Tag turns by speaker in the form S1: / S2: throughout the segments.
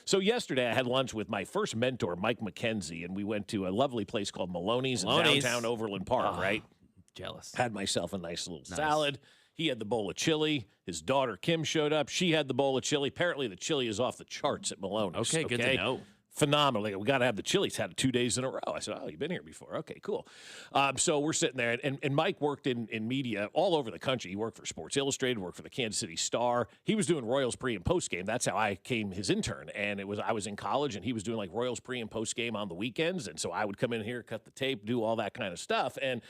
S1: So yesterday I had lunch with my first mentor, Mike McKenzie, and we went to a lovely place called Maloney's in downtown Overland Park, right?
S2: Jealous.
S1: Had myself a nice little salad. He had the bowl of chili. His daughter, Kim, showed up. She had the bowl of chili. Apparently, the chili is off the charts at Maloney's.
S2: Okay, good to know.
S1: Phenomenal. We got to have the chili. He's had it 2 days in a row. I said, oh, you've been here before. Okay, cool. So we're sitting there, and Mike worked in media all over the country. He worked for Sports Illustrated, worked for the Kansas City Star. He was doing Royals pre- and post-game. That's how I came his intern. And I was in college, and he was doing like Royals pre- and post-game on the weekends. And so I would come in here, cut the tape, do all that kind of stuff. And,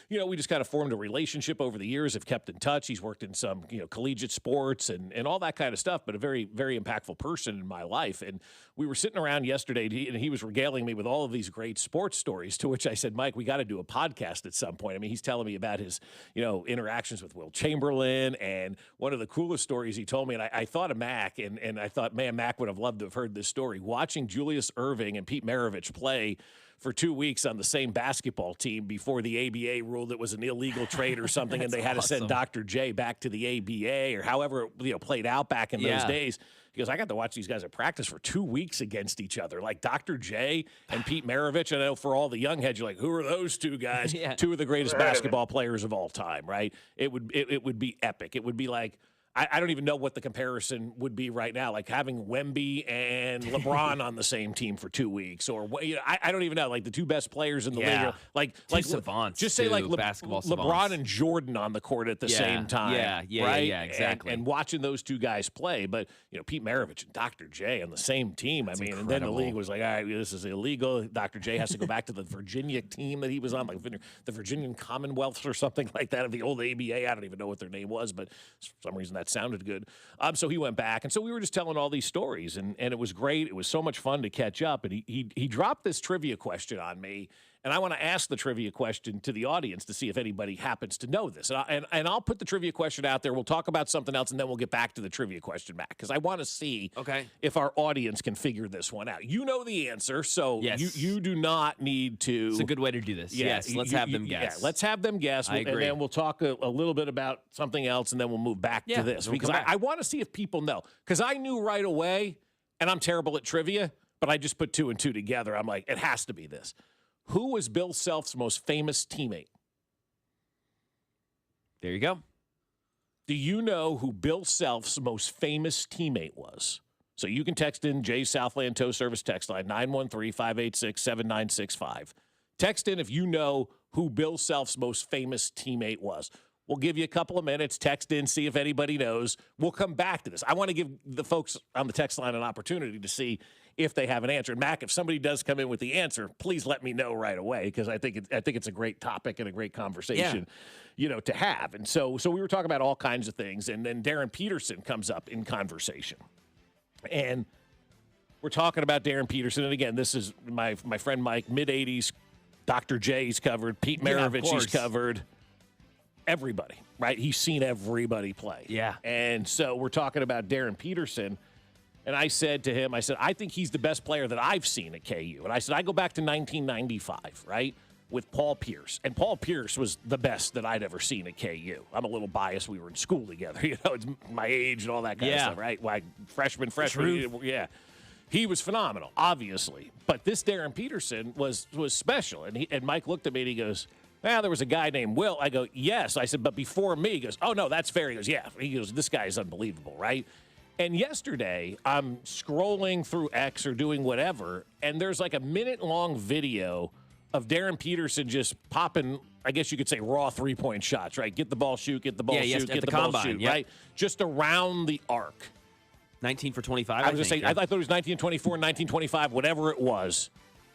S1: we just kind of formed a relationship over the years, have kept in touch. He's worked in some, collegiate sports and all that kind of stuff, but a very, very impactful person in my life. And we were sitting around yesterday, and he was regaling me with all of these great sports stories, to which I said, Mike, we got to do a podcast at some point. I mean, he's telling me about his, interactions with Will Chamberlain, and one of the coolest stories he told me, and I thought of Mac, and I thought, man, Mac would have loved to have heard this story. Watching Julius Erving and Pete Maravich play for 2 weeks on the same basketball team before the ABA ruled it was an illegal trade or something, and they had to send Dr. J back to the ABA or however it played out back in those days. He goes, I got to watch these guys at practice for 2 weeks against each other, like Dr. J and Pete Maravich. I know for all the young heads, you're like, who are those two guys? Two of the greatest basketball players of all time, right? It would be epic. It would be like, I don't even know what the comparison would be right now, like having Wemby and LeBron on the same team for 2 weeks, or I don't even know, like the two best players in the league, like
S2: savants.
S1: Just say like
S2: basketball
S1: LeBron and Jordan on the court at the same time, right?
S2: Yeah, exactly.
S1: And watching those two guys play, but Pete Maravich and Dr. J on the same team.
S2: That's
S1: incredible. And then the league was like, all right, this is illegal. Dr. J has to go back to the Virginia team that he was on, like the Virginian Commonwealths or something like that, of the old ABA. I don't even know what their name was, but for some reason that sounded good. So he went back, and so we were just telling all these stories, and it was great. It was so much fun to catch up, and he dropped this trivia question on me, and I want to ask the trivia question to the audience to see if anybody happens to know this. And I'll put the trivia question out there. We'll talk about something else, and then we'll get back to the trivia question, Matt, because I want to see if our audience can figure this one out. You know the answer, so you do not need to.
S2: It's a good way to do this. Yes, let's have them guess.
S1: Yeah, let's have them guess,
S2: I agree.
S1: And then we'll talk a little bit about something else, and then we'll move back to this. Because I want to see if people know. Because I knew right away, and I'm terrible at trivia, but I just put 2 and 2 together. I'm like, it has to be this. Who was Bill Self's most famous teammate?
S2: There you go.
S1: Do you know who Bill Self's most famous teammate was? So you can text in Jay Southland Tow Service text line 913-586-7965. Text in if you know who Bill Self's most famous teammate was. We'll give you a couple of minutes. Text in, see if anybody knows. We'll come back to this. I want to give the folks on the text line an opportunity to see if they have an answer. And Mac, if somebody does come in with the answer, please let me know right away, because I think it's a great topic and a great conversation, to have. And so we were talking about all kinds of things, and then Darryn Peterson comes up in conversation, and we're talking about Darryn Peterson. And again, this is my friend Mike, mid-'80s. Dr. J's covered. Pete Maravich he's covered. Everybody, right? He's seen everybody play.
S2: Yeah.
S1: And so we're talking about Darryn Peterson. And I said to him, I think he's the best player that I've seen at KU. And I said, I go back to 1995, right, with Paul Pierce. And Paul Pierce was the best that I'd ever seen at KU. I'm a little biased. We were in school together. It's my age and all that kind of stuff, right? Like freshman. Yeah. He was phenomenal, obviously. But this Darryn Peterson was special. And Mike looked at me and he goes, there was a guy named Will. I go, yes. I said, but before me. He goes, oh, no, that's fair. He goes, yeah. He goes, this guy is unbelievable, right? And yesterday, I'm scrolling through X or doing whatever, and there's like a minute-long video of Darryn Peterson just popping, I guess you could say, raw three-point shots, right? Get the ball, shoot, get the ball, shoot, get the ball, shoot, right? Just around the arc.
S2: 19 for 25,
S1: I was going to say, I thought it was 19 24, 19 25, whatever it was.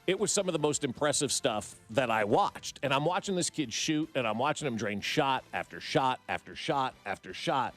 S1: It was some of the most impressive stuff that I watched. And I'm watching this kid shoot, and I'm watching him drain shot after shot after shot after shot.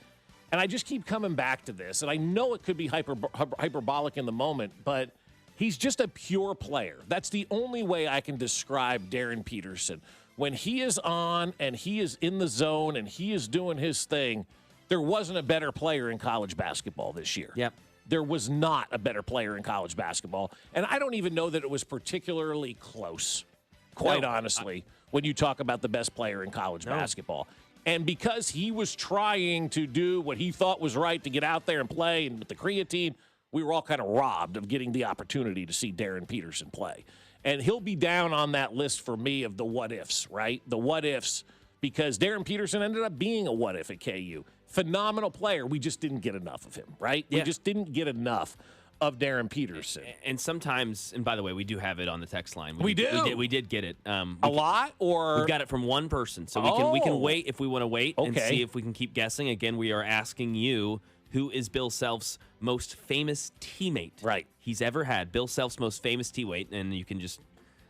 S1: And I just keep coming back to this. And I know it could be hyperbolic in the moment, but he's just a pure player. That's the only way I can describe Darryn Peterson. When he is on and he is in the zone and he is doing his thing, there wasn't a better player in college basketball this year.
S2: Yep.
S1: There was not a better player in college basketball. And I don't even know that it was particularly close, quite honestly, when you talk about the best player in college basketball. And because he was trying to do what he thought was right to get out there and play and with the creatine, we were all kind of robbed of getting the opportunity to see Darryn Peterson play. And he'll be down on that list for me of the what-ifs, right? The what-ifs, because Darryn Peterson ended up being a what-if at KU. Phenomenal player. We just didn't get enough of him, right?
S2: Yeah.
S1: We just didn't get enough of Darryn Peterson.
S2: And sometimes, and by the way, we do have it on the text line.
S1: We do.
S2: We did get it.
S1: A lot, or
S2: we've got it from one person, so we can wait if we want to wait and see if we can keep guessing. Again, we are asking you, who is Bill Self's most famous teammate he's ever had? Bill Self's most famous teammate, and you can just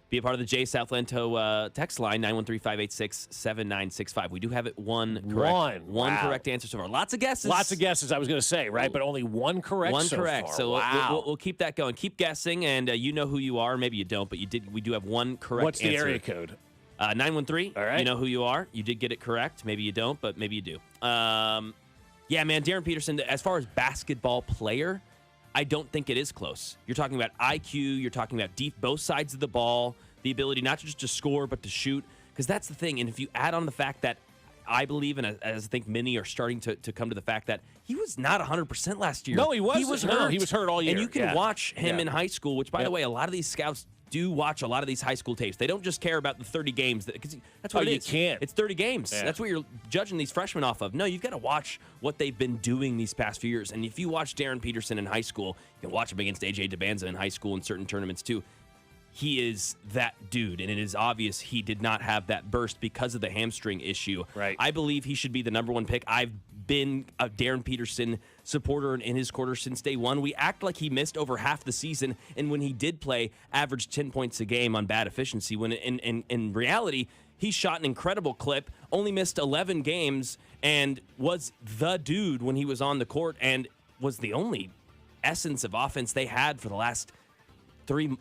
S2: be a part of the Jay South Lento text line, 913-586-7965. We do have it one correct. One correct answer so far. Lots of guesses.
S1: Lots of guesses, I was going to say, right? But only one correct
S2: One
S1: so
S2: correct.
S1: far.
S2: So
S1: wow.
S2: we'll keep that going. Keep guessing, and you know who you are. Maybe you don't, but we do have one correct
S1: What's the
S2: answer.
S1: area code?
S2: 913.
S1: All right.
S2: You know who you are. You did get it correct. Maybe you don't, but maybe you do. Yeah, man, Darryn Peterson, as far as basketball player, I don't think it is close. You're talking about IQ. You're talking about deep both sides of the ball, the ability not just to score but to shoot, because that's the thing. And if you add on the fact that I believe, and as I think many are starting to come to the fact that he was not 100% last year.
S1: No, he wasn't.
S2: He was
S1: No,
S2: hurt.
S1: he was hurt all year.
S2: And you can watch him in high school, which, by the way, a lot of these scouts do watch a lot of these high school tapes. They don't just care about the 30 games. Because that's what it is.
S1: You can't.
S2: It's 30 games.
S1: Yeah.
S2: That's what you're judging these freshmen off of. No, you've got to watch what they've been doing these past few years. And if you watch Darryn Peterson in high school, you can watch him against A.J. DeBanza in high school in certain tournaments too. He is that dude, and it is obvious he did not have that burst because of the hamstring issue.
S1: Right.
S2: I believe he should be the number one pick. I've been a Darryn Peterson supporter in his quarter since day one. We act like he missed over half the season, and when he did play, averaged 10 points a game on bad efficiency, when in reality, he shot an incredible clip, only missed 11 games, and was the dude when he was on the court, and was the only essence of offense they had for the last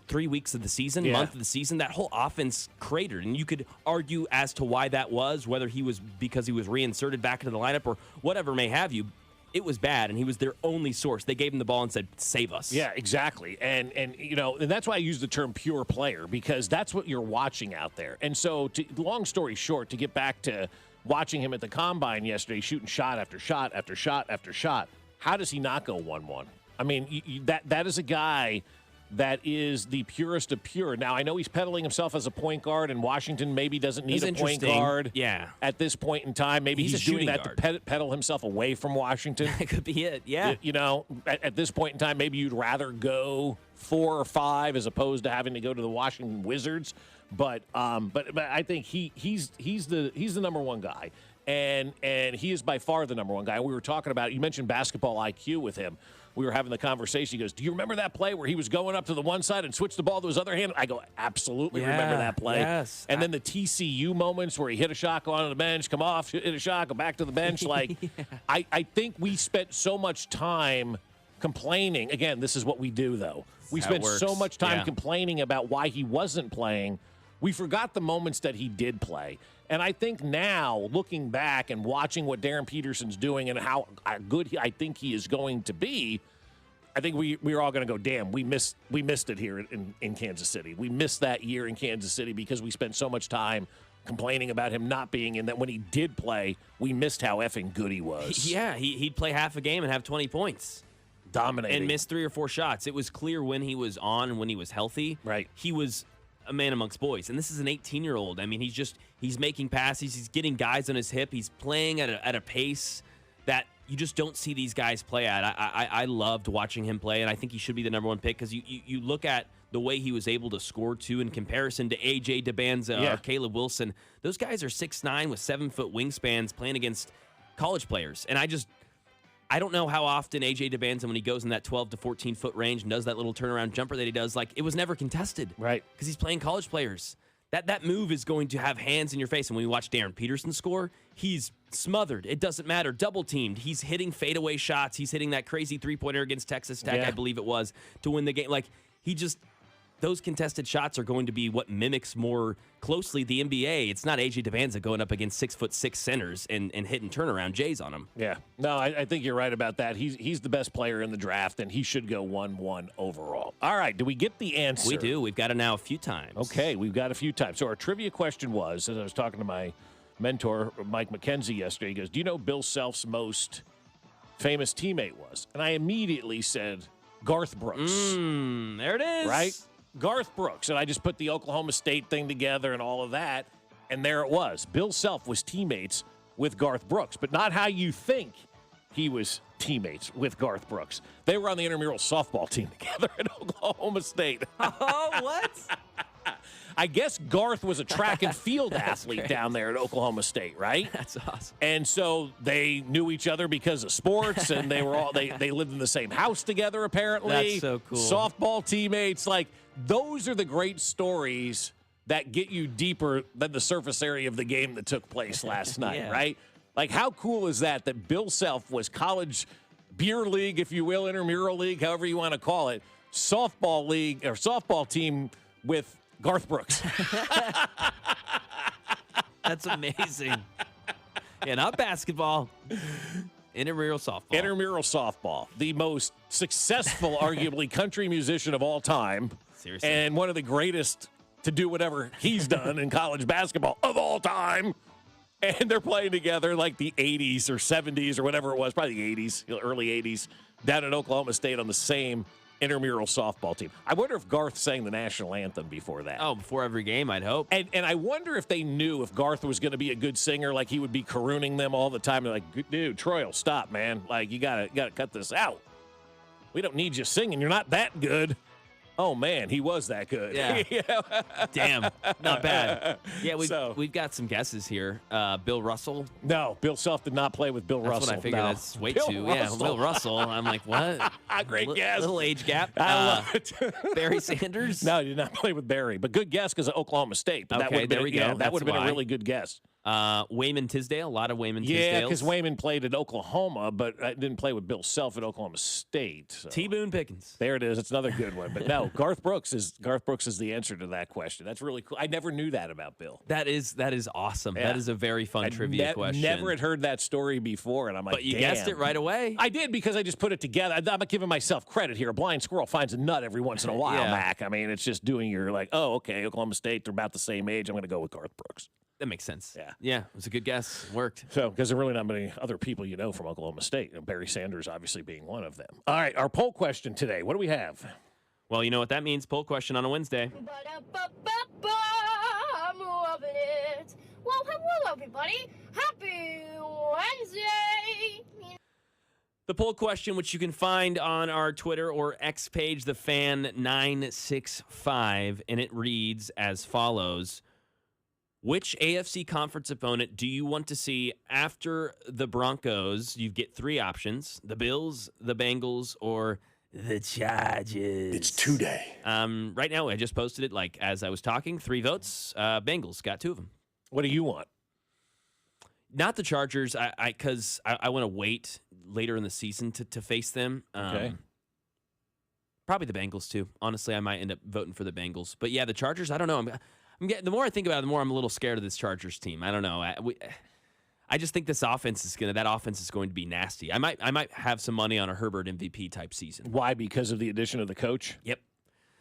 S2: three weeks of the season, month of the season. That whole offense cratered, and you could argue as to why that was, whether he was because he was reinserted back into the lineup or whatever may have you. It was bad, and he was their only source. They gave him the ball and said, save us.
S1: Yeah, exactly. And you know, and that's why I use the term pure player, because that's what you're watching out there. And so, long story short, to get back to watching him at the Combine yesterday, shooting shot after shot after shot after shot, how does he not go 1-1? I mean, that is a guy that is the purest of pure. Now, I know he's peddling himself as a point guard, and Washington maybe doesn't need a point guard at this point in time. Maybe he's doing that to pedal himself away from Washington.
S2: That could be it, yeah.
S1: You know, at this point in time, maybe you'd rather go 4 or 5 as opposed to having to go to the Washington Wizards. But I think he's the number one guy. And he is by far the number one guy. We were talking about, you mentioned basketball IQ with him. We were having the conversation. He goes, do you remember that play where he was going up to the one side and switched the ball to his other hand? I go, absolutely remember that play.
S2: Yes.
S1: And then the TCU moments where he hit a shot, go on the bench, come off, hit a shot, go back to the bench. Like, I think we spent so much time complaining. Again, this is what we do, though. We spent so much time complaining about why he wasn't playing. We forgot the moments that he did play. And I think now, looking back and watching what Darryn Peterson's doing and how good I think he is going to be, I think we're all going to go, damn, we missed it here in Kansas City. We missed that year in Kansas City because we spent so much time complaining about him not being in that. When he did play, we missed how effing good he was.
S2: Yeah, he'd play half a game and have 20 points.
S1: Dominating.
S2: And miss 3 or 4 shots. It was clear when he was on and when he was healthy.
S1: Right.
S2: He was a man amongst boys. And this is an 18-year-old. I mean, he's making passes. He's getting guys on his hip. He's playing at a pace that you just don't see these guys play at. I loved watching him play, and I think he should be the number one pick because you look at the way he was able to score, too, in comparison to A.J. DeBanza or Caleb Wilson. Those guys are 6'9" with 7-foot wingspans playing against college players. And I don't know how often A.J. DeBanza, when he goes in that 12 to 14-foot range and does that little turnaround jumper that he does, like, it was never contested.
S1: Right.
S2: Because he's playing college players. That move is going to have hands in your face. And when we watch Darryn Peterson score, he's smothered. It doesn't matter. Double-teamed. He's hitting fadeaway shots. He's hitting that crazy three-pointer against Texas Tech, I believe it was, to win the game. Like, those contested shots are going to be what mimics more closely the NBA. It's not A.J. DeBanza going up against 6'6" centers and hitting turnaround J's on him.
S1: Yeah. No, I think you're right about that. He's the best player in the draft, and he should go 1-1 overall. All right. Do we get the answer?
S2: We do. We've got it now a few times.
S1: Okay. We've got a few times. So our trivia question was, as I was talking to my mentor, Mike McKenzie, yesterday, he goes, do you know Bill Self's most famous teammate was? And I immediately said, Garth Brooks.
S2: There it is.
S1: Right? Garth Brooks. And I just put the Oklahoma State thing together and all of that, and there it was. Bill Self was teammates with Garth Brooks, but not how you think he was teammates with Garth Brooks. They were on the intramural softball team together at Oklahoma State.
S2: Oh, what?
S1: I guess Garth was a track and field athlete down there at Oklahoma State, right?
S2: That's awesome.
S1: And so they knew each other because of sports, and they were all they lived in the same house together, apparently.
S2: That's so cool.
S1: Softball teammates. Like, those are the great stories that get you deeper than the surface area of the game that took place last night,
S2: Yeah.
S1: right? Like, how cool is that Bill Self was college beer league, if you will, intramural league, however you want to call it, softball league or softball team with Garth Brooks.
S2: That's amazing. Yeah, not basketball. Intramural softball.
S1: Intramural softball. The most successful, arguably, country musician of all time.
S2: Seriously.
S1: And one of the greatest to do whatever he's done in college basketball of all time. And they're playing together like the 80s or 70s or whatever it was, probably the 80s, early 80s, down at Oklahoma State on the same intramural softball team. I wonder if Garth sang the national anthem before that.
S2: Oh, before every game, I'd hope.
S1: And I wonder if they knew if Garth was going to be a good singer, like he would be carooning them all the time. They're like, dude, Troy'll stop, man. Like, you gotta cut this out. We don't need you singing. You're not that good. Oh, man, he was that good.
S2: Yeah. Damn, not bad. Yeah, we've got some guesses here. Bill Russell.
S1: No, Bill Self did not play with Bill
S2: That's
S1: Russell.
S2: what I figured.
S1: No.
S2: That's way
S1: Bill
S2: too.
S1: Russell.
S2: Yeah, Bill Russell. I'm like, what?
S1: Great guess.
S2: Little age gap.
S1: I love it.
S2: Barry Sanders.
S1: No, he did not play with Barry, but good guess because of Oklahoma State. But that
S2: Okay,
S1: would have been,
S2: there we go.
S1: yeah, that
S2: That's
S1: would have been
S2: why.
S1: a really good guess.
S2: Wayman Tisdale. A lot of Wayman Tisdales.
S1: Yeah, because Wayman played at Oklahoma, but didn't play with Bill Self at Oklahoma State. So.
S2: T. Boone Pickens.
S1: There it is. It's another good one. But no, Garth Brooks is the answer to that question. That's really cool. I never knew that about Bill.
S2: That is awesome.
S1: Yeah.
S2: That is a very fun trivia question.
S1: Never had heard that story before, and I'm like,
S2: But you
S1: damn.
S2: guessed it right away.
S1: I did because I just put it together. I'm not giving myself credit here. A blind squirrel finds a nut every once in a while,
S2: Yeah.
S1: Mac. I mean, it's just doing your like, oh, okay, Oklahoma State, they're about the same age. I'm going to go with Garth Brooks.
S2: That makes sense.
S1: Yeah.
S2: Yeah, it was a good guess. It worked.
S1: So, because there are really not many other people you know from Oklahoma State. Barry Sanders obviously being one of them. All right, our poll question today. What do we have?
S2: Well, you know what that means. Poll question on a Wednesday.
S3: Ba-da-ba-ba-ba, I'm loving it. Well, hello, everybody. Happy Wednesday.
S2: The poll question, which you can find on our Twitter or X page, the Fan965, and it reads as follows. Which AFC conference opponent do you want to see after the Broncos? You get three options: the Bills, the Bengals, or the Chargers.
S1: It's today.
S2: Right now, I just posted it like as I was talking. 3 votes. Bengals got 2 of them.
S1: What do you want?
S2: Not the Chargers, because I want to wait later in the season to face them.
S1: Okay.
S2: Probably the Bengals too. Honestly, I might end up voting for the Bengals. But yeah, the Chargers. I don't know. I'm getting, the more I think about it, the more I'm a little scared of this Chargers team. I don't know. I just think that offense is going to be nasty. I might have some money on a Herbert MVP type season.
S1: Why? Because of the addition of the coach?
S2: Yep.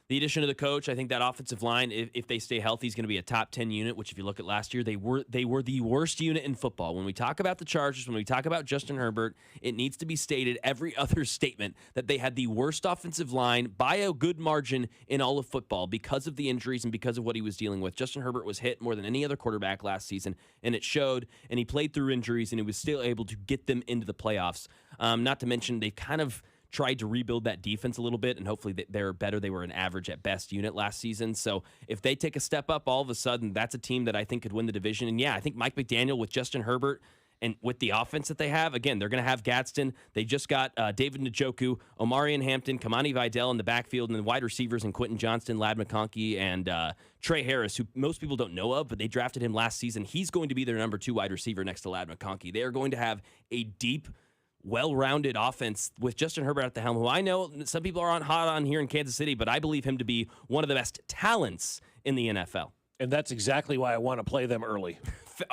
S2: The addition of the coach, I think that offensive line, if they stay healthy, is going to be a top 10 unit, which if you look at last year, they were the worst unit in football. When we talk about the Chargers, when we talk about Justin Herbert, it needs to be stated every other statement that they had the worst offensive line by a good margin in all of football because of the injuries and because of what he was dealing with. Justin Herbert was hit more than any other quarterback last season, and it showed, and he played through injuries, and he was still able to get them into the playoffs. Not to mention, they kind of tried to rebuild that defense a little bit, and hopefully they're better. They were an average at best unit last season. So if they take a step up, all of a sudden, that's a team that I think could win the division. And yeah, I think Mike McDaniel with Justin Herbert and with the offense that they have, again, they're going to have Gadsden. They just got David Njoku, Omarion Hampton, Kamani Vidal in the backfield, and the wide receivers in Quentin Johnston, Ladd McConkey, and Trey Harris, who most people don't know of, but they drafted him last season. He's going to be their number 2 wide receiver next to Ladd McConkey. They are going to have a deep, well-rounded offense with Justin Herbert at the helm, who I know some people are hot on here in Kansas City, but I believe him to be one of the best talents in the NFL.
S1: And that's exactly why I want to play them early.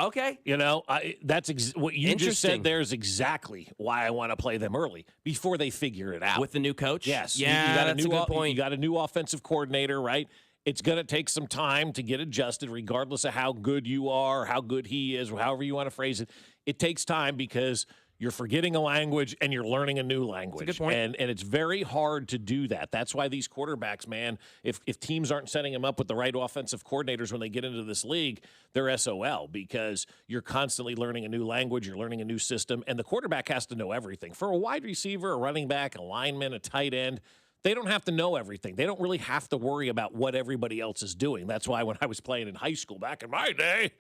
S2: Okay.
S1: You know, what you just said there is exactly why I want to play them early, before they figure it out.
S2: With the new coach?
S1: Yes.
S2: Yeah, that's a good point.
S1: You got a new offensive coordinator, right? It's going to take some time to get adjusted, regardless of how good you are, how good he is, or however you want to phrase it. It takes time because You're forgetting a language and you're learning a new language.
S2: That's a good point.
S1: And it's very hard to do that. That's why these quarterbacks, man, if teams aren't setting them up with the right offensive coordinators when they get into this league, they're SOL because you're constantly learning a new language, you're learning a new system, and the quarterback has to know everything. For a wide receiver, a running back, a lineman, a tight end, they don't have to know everything. They don't really have to worry about what everybody else is doing. That's why when I was playing in high school back in my day,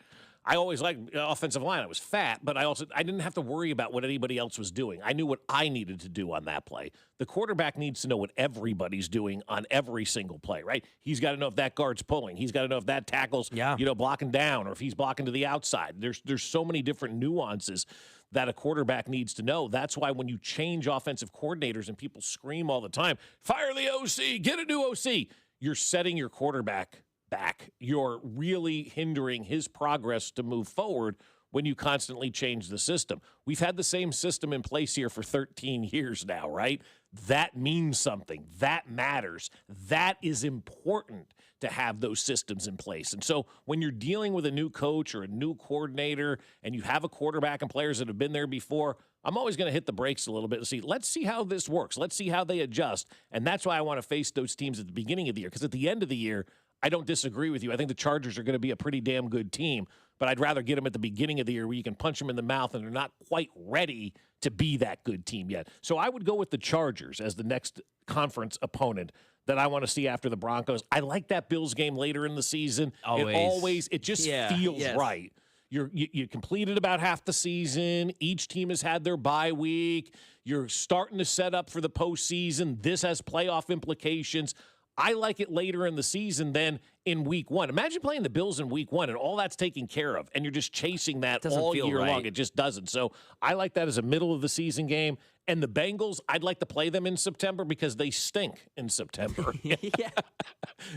S1: I always liked offensive line. I was fat, but I didn't have to worry about what anybody else was doing. I knew what I needed to do on that play. The quarterback needs to know what everybody's doing on every single play, right? He's got to know if that guard's pulling. He's got to know if that tackle's blocking down or if he's blocking to the outside. There's so many different nuances that a quarterback needs to know. That's why when you change offensive coordinators and people scream all the time, fire the OC, get a new OC, you're setting your quarterback back. You're really hindering his progress to move forward when you constantly change the system. We've had the same system in place here for 13 years now, right? That means something. That matters. That is important to have those systems in place. And so when you're dealing with a new coach or a new coordinator and you have a quarterback and players that have been there before, I'm always going to hit the brakes a little bit and see, let's see how this works. Let's see how they adjust. And that's why I want to face those teams at the beginning of the year, because at the end of the year, I don't disagree with you. I think the Chargers are going to be a pretty damn good team, but I'd rather get them at the beginning of the year where you can punch them in the mouth and they're not quite ready to be that good team yet. So I would go with the Chargers as the next conference opponent that I want to see after the Broncos. I like that Bills game later in the season. It just feels right. You completed about half the season. Each team has had their bye week. You're starting to set up for the postseason. This has playoff implications. I like it later in the season than in week one. Imagine playing the Bills in week one and all that's taken care of, and you're just chasing that all year long. It just doesn't. So I like that as a middle of the season game. And the Bengals, I'd like to play them in September because they stink in September.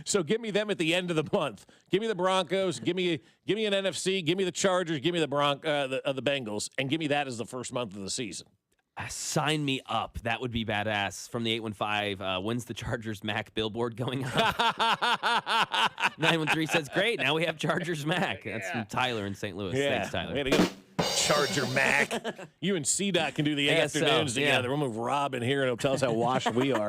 S1: So give me them at the end of the month. Give me the Broncos. Give me an NFC. Give me the Chargers. Give me the Bengals, and give me that as the first month of the season.
S2: Sign me up. That would be badass. From the 815, when's the Chargers Mac billboard going on? 913 says, great. Now we have Chargers Mac. That's from Tyler in St. Louis.
S1: Yeah.
S2: Thanks, Tyler.
S1: Way to go. Charger Mac. You and CDOT can do the afternoons together.
S2: Yeah.
S1: We'll move Rob in here and he'll tell us how washed we are.